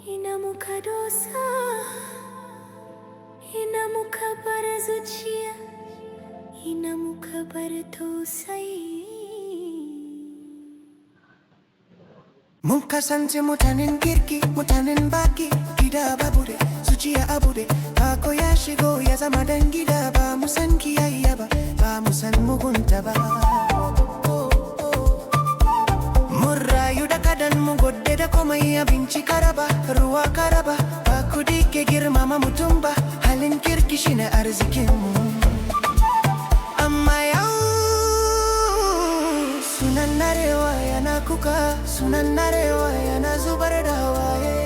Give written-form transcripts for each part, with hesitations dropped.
ina muka dosa, ina muka bar zuciya, ina muka bar tausayi. Mun kasance mutanen kirki, mutanen baki, gida babu de, zuciya abu de. Hako ya shigo ya zama dan gida, ba mu san kiyayya ba, ba mu san mugunta ba. Mun rayu da kadan mu godde da komai, abinci karaba, ruwa karaba. Ba kudi ke girmama mutum ba, halin kirki shine arzikin mu. Amma yau sunan Arewa yana kuka, sunan Arewa yana zubar da hawaye.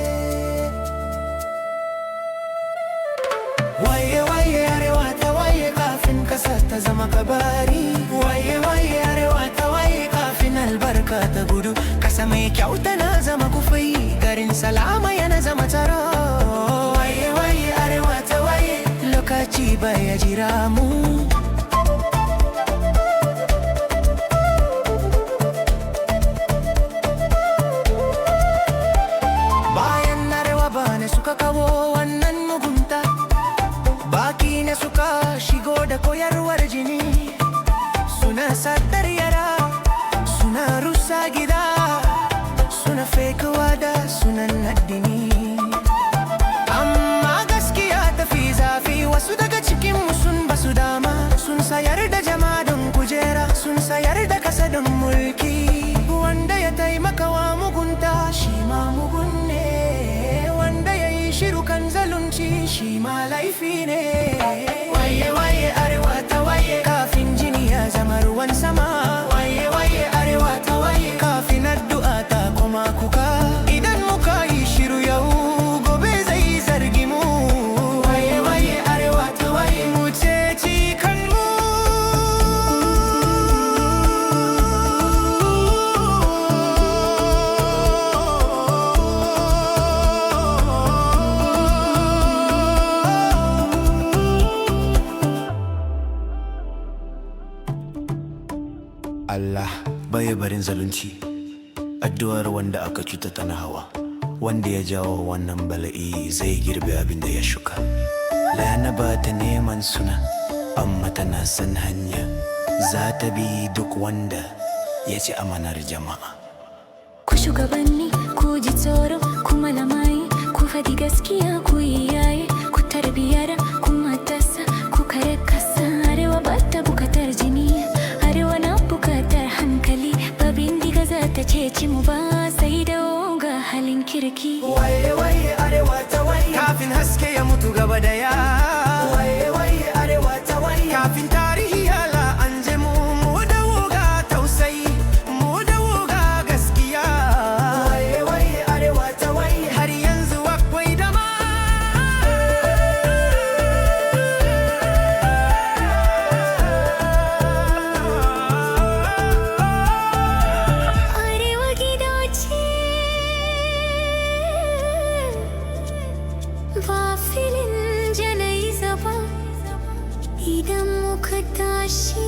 Waye waye Arewa ta waye kafin kasa ta zama kabari. Waye waye Arewa ta waye kafin albarka ta gudu. Kasa mai kyau tana zama kufai, garin salama yana zama taro. Waye waye Arewa ta waye, lokaci baya jira mu. Suka kawo wannan mugunta, baki ne suka shigo da koyarwar jini. Suna satar yara, suna rusa gida, suna fekawa da sunan addini. Amma gaskiya tafi zafi, wasu daga cikinmu sun basu dama. Sun sayar da jama'a don kujera, sun sayar da kasa don mulki. Wanda ya taimaka wa mugunta shi ma mugun ne, shiru kan zalunci shi ma laifi ne. Waye waye Arewa ta waye kafin jini ya zama ruwan sama. Waye waye Arewa ta waye kafin addu'a ta koma kuka. Idan muka yi shiru yau, gobe zai zargi mu. Waye waye Arewa ta waye mu ceci kanmu. Allah bai barin zalunci, addu'ar wanda aka cuta tana hawa. Wanda ya jawo wannan bala'i zai girbe abin da ya shuka. Lana ba ta neman suna, amma tana san hanya. Za ta bi duk wanda ya ci amanar jama'a. Ku shugabanni, ku ji tsoro, ku malamai, ku faɗi gaskiya, ku iyaye, ku tarbiyar, ku matasa, ku kare kasa. Arewa ba ta bukatar jini, Arewa na bukatar hankali. Ba bindiga za ta ceci mu ba, sai da ga halin kirki. Waye waye Arewa ta waye kafin haske ya mutu gaba daya. Waye waye Arewa ta waye kafin tarihi ya la'anje mu. Mu dawo ga tausayi, mu dawo ga gaskiya. Waye waye Arewa ta waye har yanzu akwai dama. Arewa gida ce, ba filin janaiza ba. Idan muka tashi